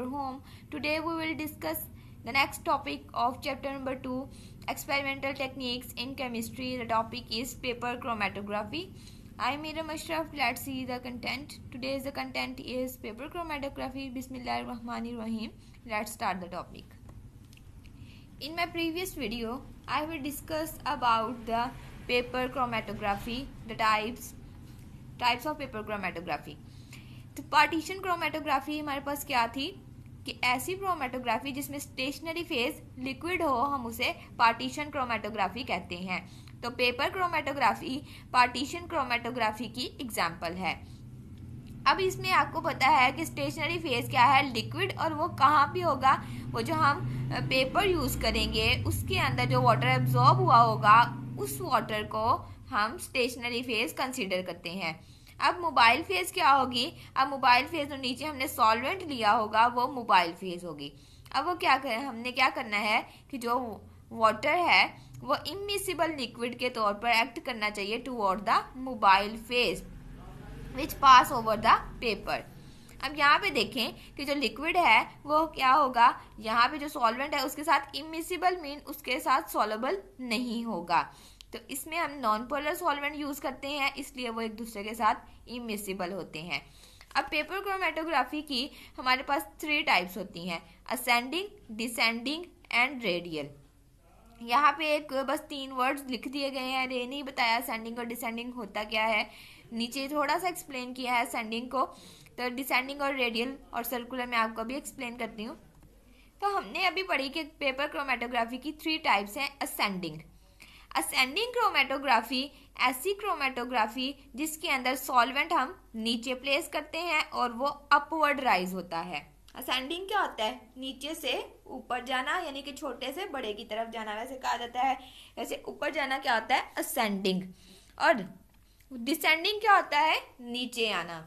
home. Today we will discuss the next topic of chapter number 2, experimental techniques in chemistry. The topic is paper chromatography. I am Mira Ashraf. Let's see the content. Today's the content is paper chromatography. Bismillahirrahmanirrahim. Let's start the topic. In my previous video, I will discuss about the paper chromatography, the types of paper chromatography. तो partition chromatography हमारे पास क्या थी कि ऐसी chromatography जिसमें stationary phase liquid हो, हम उसे पार्टीशन क्रोमेटोग्राफी कहते हैं. तो पेपर क्रोमेटोग्राफी पार्टीशन क्रोमेटोग्राफी की एग्जाम्पल है. अब इसमें आपको पता है कि स्टेशनरी फेज क्या है, लिक्विड, और वो कहाँ भी होगा, वो जो हम पेपर यूज करेंगे उसके अंदर जो वाटर एब्जॉर्ब हुआ होगा उस वाटर को हम स्टेशनरी फेज कंसीडर करते हैं. अब मोबाइल फेज क्या होगी, अब मोबाइल फेज जो नीचे हमने सॉल्वेंट लिया होगा वो मोबाइल फेज होगी. अब वो क्या करें, हमने क्या करना है कि जो वाटर है वो इमिसिबल लिक्विड के तौर पर एक्ट करना चाहिए toward the mobile phase which pass over the paper. अब यहाँ पे देखें कि जो लिक्विड है वो क्या होगा, यहाँ पे जो सॉल्वेंट है उसके साथ इमिसिबल मीन उसके साथ सॉल्युबल नहीं होगा. तो इसमें हम नॉन पोलर सॉल्वेंट यूज करते हैं, इसलिए वो एक दूसरे के साथ इमिसिबल होते हैं. अब पेपर क्रोमेटोग्राफी की हमारे पास 3 टाइप्स होती हैं, असेंडिंग, डिसेंडिंग एंड रेडियल. यहाँ पे एक बस 3 वर्ड्स लिख दिए गए हैं, ये नहीं बताया असेंडिंग और डिसेंडिंग होता क्या है. नीचे थोड़ा सा एक्सप्लेन किया है असेंडिंग को, तो डिसेंडिंग और रेडियल और सर्कुलर मैं आपको अभी एक्सप्लेन करती हूँ. तो हमने अभी पढ़ी कि पेपर क्रोमेटोग्राफी की 3 टाइप्स हैं. असेंडिंग क्रोमेटोग्राफी ऐसी क्रोमेटोग्राफी जिसके अंदर सॉल्वेंट हम नीचे प्लेस करते हैं और वो अपवर्ड राइज होता है. असेंडिंग क्या होता है, नीचे से ऊपर जाना, यानी कि छोटे से बड़े की तरफ जाना, वैसे कहा जाता है. वैसे ऊपर जाना क्या होता है, असेंडिंग. और डिसेंडिंग क्या होता है, नीचे आना.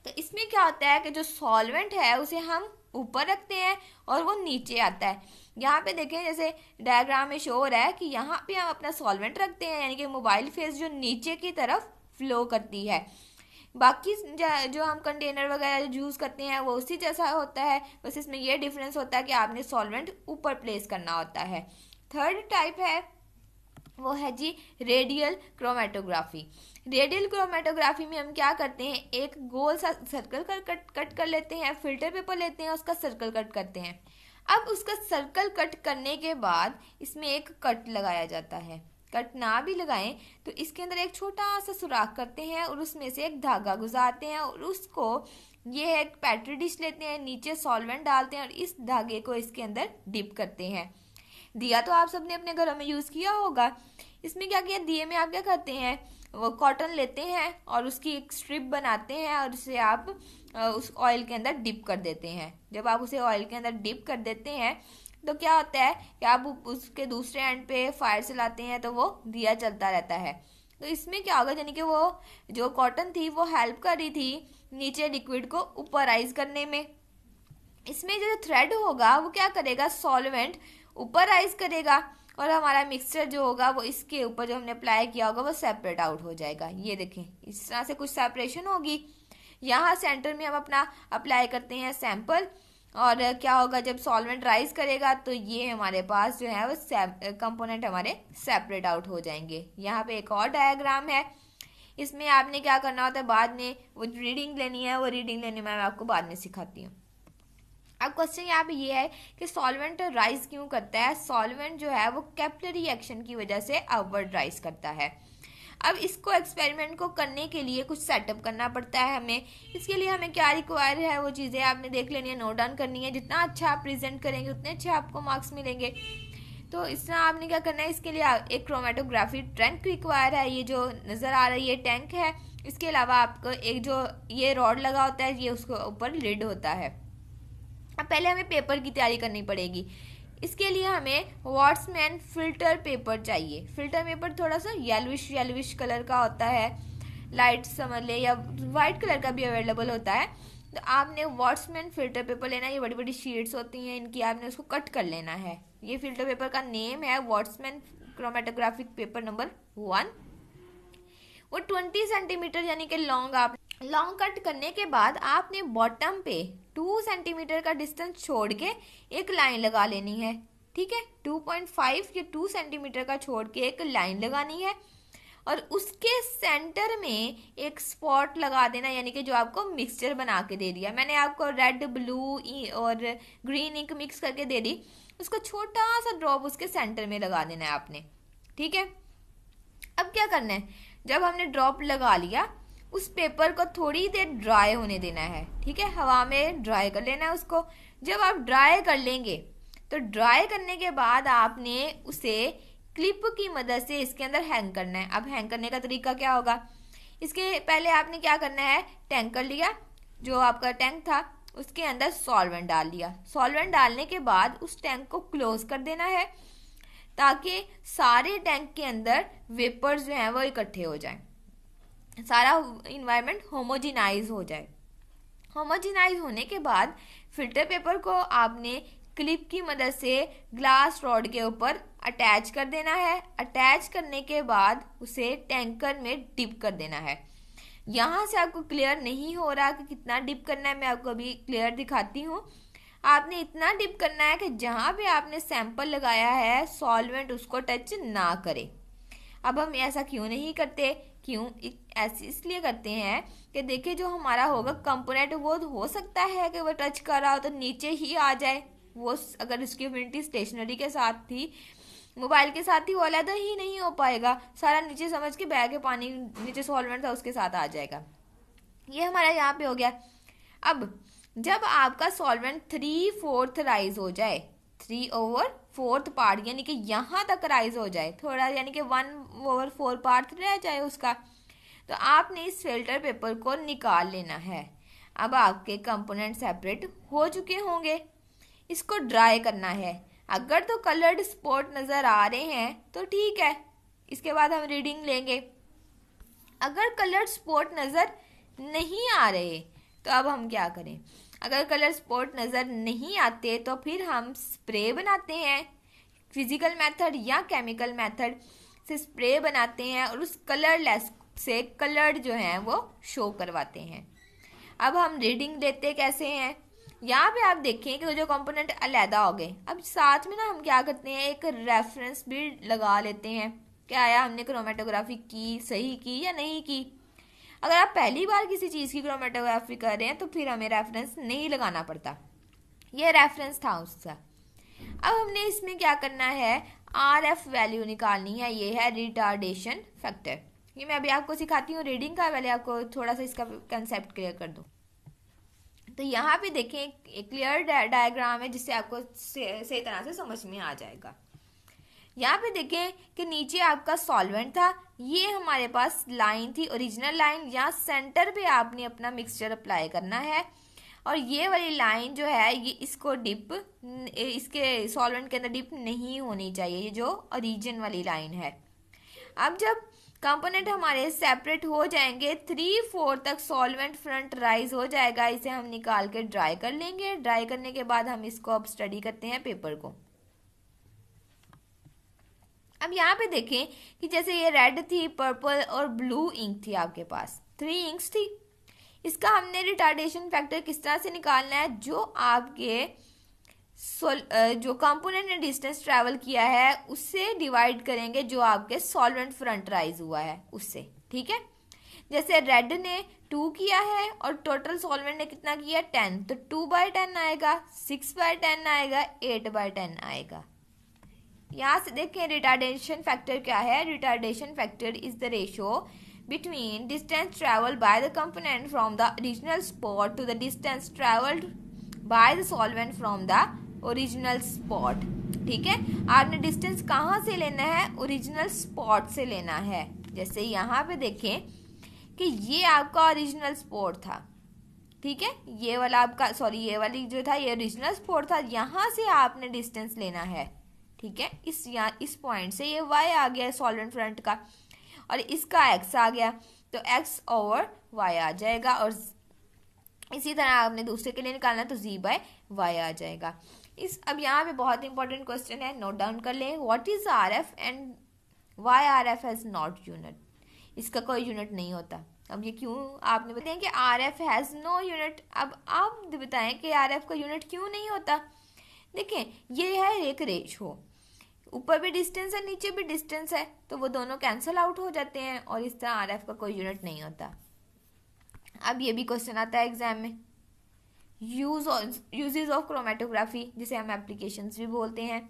तो इसमें क्या होता है कि जो सॉल्वेंट है उसे हम ऊपर रखते हैं और वो नीचे आता है. यहाँ पे देखें जैसे डायग्राम में शो हो रहा है कि यहाँ पे हम अपना सॉल्वेंट रखते हैं, यानी कि मोबाइल फेज जो नीचे की तरफ फ्लो करती है. बाकी जो हम कंटेनर वगैरह यूज करते हैं वो उसी जैसा होता है, बस इसमें ये डिफरेंस होता है कि आपने सॉल्वेंट ऊपर प्लेस करना होता है. थर्ड टाइप है वो है जी रेडियल क्रोमेटोग्राफी. रेडियल क्रोमेटोग्राफी में हम क्या करते हैं, एक गोल सा सर्कल कट कर लेते हैं, फिल्टर पेपर लेते हैं, उसका सर्कल कट करते हैं. अब उसका सर्कल कट करने के बाद इसमें एक कट लगाया जाता है. कट ना भी लगाएं तो इसके अंदर एक छोटा सा सुराख करते हैं और उसमें से एक धागा गुजारते हैं और उसको ये एक पेट्री डिश लेते हैं, नीचे सॉल्वेंट डालते हैं और इस धागे को इसके अंदर डिप करते हैं. दिया तो आप सबने अपने घरों में यूज किया होगा. इसमें क्या किया, दिए में आप क्या करते हैं, वो कॉटन लेते हैं और उसकी एक स्ट्रिप बनाते हैं और उसे आप उस ऑयल के अंदर डिप कर देते हैं. जब आप उसे ऑयल के अंदर डिप कर देते हैं तो क्या होता है कि आप उसके दूसरे एंड पे फायर चलाते हैं तो वो दिया चलता रहता है. तो इसमें क्या होगा, यानी कि वो जो कॉटन थी वो हेल्प कर रही थी नीचे लिक्विड को ऊपर राइज करने में. इसमें जो थ्रेड होगा वो क्या करेगा, सॉल्वेंट ऊपर राइज करेगा और हमारा मिक्सचर जो होगा वो इसके ऊपर जो हमने अप्लाई किया होगा वो सेपरेट आउट हो जाएगा. ये देखें इस तरह से कुछ सेपरेशन होगी. यहाँ सेंटर में हम अपना अप्लाई करते हैं सैंपल और क्या होगा, जब सॉल्वेंट राइज करेगा तो ये हमारे पास जो है वो कंपोनेंट हमारे सेपरेट आउट हो जाएंगे. यहाँ पे एक और डायग्राम है, इसमें आपने क्या करना होता है, बाद में वो रीडिंग लेनी है, वो रीडिंग लेनी मैं आपको बाद में सिखाती हूँ. अब क्वेश्चन यहाँ पे ये है कि सॉल्वेंट राइज क्यों करता है. सॉल्वेंट जो है वो कैपिलरी एक्शन की वजह से अपवर्ड राइज करता है. अब इसको एक्सपेरिमेंट को करने के लिए कुछ सेटअप करना पड़ता है हमें. इसके लिए हमें क्या रिक्वायर है वो चीज़ें आपने देख लेनी है, नोट डाउन करनी है. जितना अच्छा आप प्रेजेंट करेंगे उतने अच्छे आपको मार्क्स मिलेंगे. तो इस तरह आपने क्या करना है, इसके लिए एक क्रोमेटोग्राफी टैंक रिक्वायर है. ये जो नज़र आ रही है टैंक है. इसके अलावा आपको एक जो ये रॉड लगा होता है ये उसके ऊपर लिड होता है. अब पहले हमें पेपर की तैयारी करनी पड़ेगी. इसके लिए हमें वॉट्समैन फिल्टर पेपर चाहिए. फिल्टर पेपर थोड़ा सा येलोविश कलर का होता है, लाइट समझ ले, या वाइट कलर का भी अवेलेबल होता है. तो आपने वॉट्समैन फिल्टर पेपर लेना है. ये बड़ी बड़ी शीट्स होती हैं इनकी, आपने उसको कट कर लेना है. ये फिल्टर पेपर का नेम है वॉट्समैन क्रोमेटोग्राफिक पेपर नंबर 1. वो 20 सेंटीमीटर यानी कि लॉन्ग कट करने के बाद आपने बॉटम पे 2 सेंटीमीटर का डिस्टेंस छोड़ के एक लाइन लगा लेनी है। ठीक है, 2.5 या 2 सेंटीमीटर का छोड़ के एक लाइन लगानी है और उसके सेंटर में एक स्पॉट लगा देना, यानी कि जो आपको मिक्सचर बना के दे दिया मैंने आपको, रेड ब्लू और ग्रीन इंक मिक्स करके दे दी, उसका छोटा सा ड्रॉप उसके सेंटर में लगा देना है आपने। ठीक है, अब क्या करना है, जब हमने ड्रॉप लगा लिया उस पेपर को थोड़ी देर ड्राई होने देना है। ठीक है, हवा में ड्राई कर लेना है उसको। जब आप ड्राई कर लेंगे तो ड्राई करने के बाद आपने उसे क्लिप की मदद से इसके अंदर हैंग करना है। अब हैंग करने का तरीका क्या होगा, इसके पहले आपने क्या करना है, टैंकर लिया, जो आपका टैंक था उसके अंदर सॉल्वेंट डाल दिया। सॉल्वेंट डालने के बाद उस टैंक को क्लोज कर देना है ताकि सारे टैंक के अंदर वेपर्स जो हैं वो इकट्ठे हो जाएं, सारा इन्वायरमेंट होमोजिनाइज हो जाए। होमोजिनाइज होने के बाद फिल्टर पेपर को आपने क्लिप की मदद से ग्लास रॉड के ऊपर अटैच कर देना है। अटैच करने के बाद उसे टैंकर में डिप कर देना है। यहाँ से आपको क्लियर नहीं हो रहा कि कितना डिप करना है, मैं आपको अभी क्लियर दिखाती हूँ। आपने इतना डिप करना है कि जहाँ भी आपने सैंपल लगाया है सॉल्वेंट उसको टच ना करे। अब हम ऐसा क्यों नहीं करते, क्यों ऐसे इसलिए करते हैं कि देखिए जो हमारा होगा कंपोनेंट वो हो सकता है कि वो टच कर रहा हो तो नीचे ही आ जाए, वो अगर उसकी इम्यूनिटी स्टेशनरी के साथ थी, मोबाइल के साथ ही, वो अलग ही नहीं हो पाएगा, सारा नीचे समझ के बैग के पानी नीचे सॉल्वेंट था उसके साथ आ जाएगा। ये हमारा यहाँ पे हो गया। अब जब आपका सॉल्वेंट 3/4 राइज हो जाए, 3/4 पार्ट यानी कि यहाँ तक राइज हो जाए थोड़ा, यानी कि 1/4 पार्ट रह जाए उसका, तो आपने इस फिल्टर पेपर को निकाल लेना है। अब आपके कंपोनेंट सेपरेट हो चुके होंगे, इसको ड्राई करना है। अगर तो कलर्ड स्पॉट नजर आ रहे हैं तो ठीक है, इसके बाद हम रीडिंग लेंगे। अगर कलर्ड स्पॉट नजर नहीं आ रहे तो अब हम क्या करें, अगर कलर स्पॉट नजर नहीं आते तो फिर हम स्प्रे बनाते हैं, फिजिकल मेथड या केमिकल मेथड से स्प्रे बनाते हैं और उस कलरलेस से कलर्ड जो है वो शो करवाते हैं। अब हम रीडिंग लेते कैसे हैं, यहाँ पे आप देखें कि जो कंपोनेंट अलहदा हो गए, अब साथ में ना हम क्या करते हैं, एक रेफरेंस भी लगा लेते हैं कि आया हमने क्रोमेटोग्राफी की, सही की या नहीं की। अगर आप पहली बार किसी चीज़ की क्रोमेटोग्राफी कर रहे हैं तो फिर हमें रेफरेंस नहीं लगाना पड़ता, ये रेफरेंस था उसका। अब हमने इसमें क्या करना है, RF वैल्यू निकालनी है, ये है रिटार्डेशन फैक्टर। ये मैं अभी आपको सिखाती हूँ रीडिंग का, पहले आपको थोड़ा सा इसका कंसेप्ट क्लियर कर दूँ। तो यहाँ पे देखें एक क्लियर डायग्राम है जिससे आपको सही तरह से समझ में आ जाएगा। यहाँ पे देखें कि नीचे आपका सॉल्वेंट था, ये हमारे पास लाइन थी, ओरिजिनल लाइन। यहाँ सेंटर पे आपने अपना मिक्सचर अप्लाई करना है और ये वाली लाइन जो है ये इसको डिप, इसके सॉल्वेंट के अंदर डिप नहीं होनी चाहिए, ये जो ओरिजिन वाली लाइन है। अब जब कंपोनेंट हमारे सेपरेट हो जाएंगे, 3/4 तक सॉल्वेंट फ्रंट राइज हो जाएगा, इसे हम निकाल के ड्राई कर लेंगे। ड्राई करने के बाद हम इसको अब स्टडी करते हैं पेपर को। अब यहाँ पे देखें कि जैसे ये रेड थी, पर्पल और ब्लू इंक थी, आपके पास 3 इंक्स थी। इसका हमने रिटार्डेशन फैक्टर किस तरह से निकालना है, जो आपके जो कंपोनेंट ने डिस्टेंस ट्रेवल किया है उससे डिवाइड करेंगे जो आपके सॉल्वेंट फ्रंट राइज हुआ है उससे। ठीक है, जैसे रेड ने 2 किया है और टोटल सॉल्वेंट ने कितना किया 10, तो 2/10 आएगा, 6/10 आएगा, 8/10 आएगा। यहाँ से देखें रिटार्डेशन फैक्टर क्या है, retardation factor is the ratio between distance traveled by the component from the original spot to the distance traveled by the solvent from the original spot। ठीक है, आपने डिस्टेंस कहाँ से लेना है, ओरिजिनल स्पॉट से लेना है। जैसे यहाँ पे देखें कि ये आपका ओरिजिनल स्पॉट था, ठीक है, ये वाला आपका ये वाली जो था ये ओरिजिनल स्पॉट था, यहाँ से आपने डिस्टेंस लेना है। ठीक है, इस पॉइंट से ये y आ गया सॉल्वेंट फ्रंट का और इसका x आ गया, तो x/y आ जाएगा। और इसी तरह आपने दूसरे के लिए निकालना तो z/y आ जाएगा। अब यहाँ पे बहुत इंपॉर्टेंट क्वेश्चन है, नोट डाउन कर लें। What is RF and why RF has not unit, इसका कोई यूनिट नहीं होता। अब ये क्यों आपने बताया कि R F has no unit. अब आप बताएं कि आर एफ का यूनिट क्यों नहीं होता। देखें, ये है एक रेशो, ऊपर भी डिस्टेंस है नीचे भी डिस्टेंस है, तो वो दोनों कैंसिल आउट हो जाते हैं और इस तरह आर एफ का कोई यूनिट नहीं होता। अब ये भी क्वेश्चन आता है एग्जाम में, यूजेस ऑफ क्रोमेटोग्राफी, जिसे हम एप्लीकेशंस भी बोलते हैं।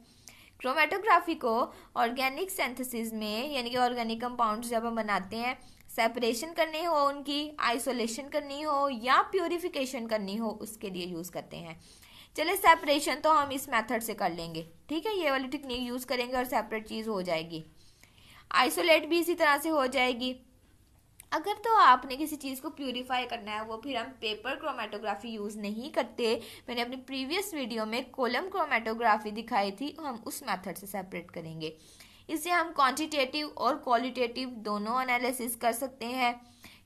क्रोमेटोग्राफी को ऑर्गेनिक सिंथेसिस में, यानी कि ऑर्गेनिक कंपाउंड्स जब हम बनाते हैं, सेपरेशन करनी हो, उनकी आइसोलेशन करनी हो या प्योरिफिकेशन करनी हो, उसके लिए यूज़ करते हैं। चले सेपरेशन तो हम इस मेथड से कर लेंगे, ठीक है, ये वाली टेक्निक यूज़ करेंगे और सेपरेट चीज़ हो जाएगी। आइसोलेट भी इसी तरह से हो जाएगी। अगर तो आपने किसी चीज़ को प्यूरिफाई करना है, वो फिर हम पेपर क्रोमेटोग्राफी यूज़ नहीं करते। मैंने अपनी प्रीवियस वीडियो में कॉलम क्रोमेटोग्राफी दिखाई थी, हम उस मेथड से सेपरेट करेंगे। इससे हम क्वांटिटेटिव और क्वालिटेटिव दोनों एनालिसिस कर सकते हैं।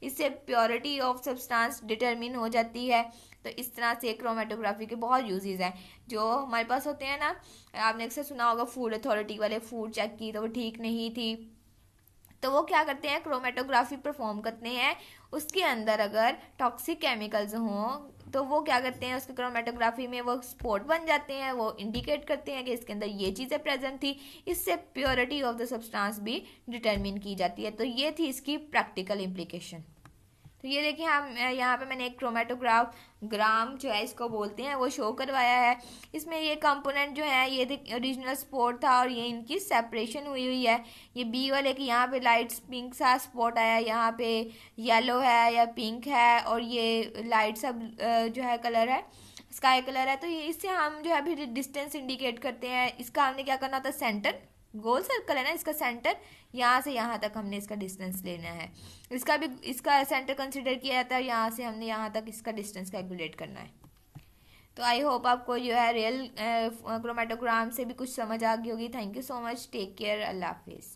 इससे प्योरिटी ऑफ सब्सटेंस डिटरमिन हो जाती है। तो इस तरह से क्रोमेटोग्राफी के बहुत यूजेस हैं जो हमारे पास होते हैं ना। आपने अक्सर सुना होगा फूड अथॉरिटी वाले फूड चेक की तो वो ठीक नहीं थी, तो वो क्या करते हैं, क्रोमेटोग्राफी परफॉर्म करते हैं। उसके अंदर अगर टॉक्सिक केमिकल्स हों तो वो क्या करते हैं, उसके क्रोमेटोग्राफी में वो स्पॉट बन जाते हैं, वो इंडिकेट करते हैं कि इसके अंदर ये चीज़ें प्रेजेंट थी। इससे प्योरिटी ऑफ द सब्सटेंस भी डिटरमिन की जाती है। तो ये थी इसकी प्रैक्टिकल इम्प्लीकेशन। तो ये देखिए, हम यहाँ पे मैंने एक क्रोमेटोग्राफ ग्राम जो है इसको बोलते हैं वो शो करवाया है। इसमें ये कंपोनेंट जो है, ये ओरिजिनल स्पॉट था और ये इनकी सेपरेशन हुई हुई है। ये बी वाले की यहाँ पे लाइट पिंक सा स्पॉट आया, यहाँ पे येलो है या पिंक है, और ये लाइट सा जो है कलर है, स्काई कलर है। तो ये इससे हम जो है अभी डिस्टेंस इंडिकेट करते हैं। इसका हमने क्या करना था, सेंटर, गोल सर्कल है ना, इसका सेंटर यहाँ से यहाँ तक हमने इसका डिस्टेंस लेना है। इसका भी इसका सेंटर कंसिडर किया जाता है, यहाँ से हमने यहाँ तक इसका डिस्टेंस कैलकुलेट करना है। तो आई होप आपको जो है रियल क्रोमेटोग्राम से भी कुछ समझ आ गई होगी। Thank you so much, take care, अल्लाह हाफिज़।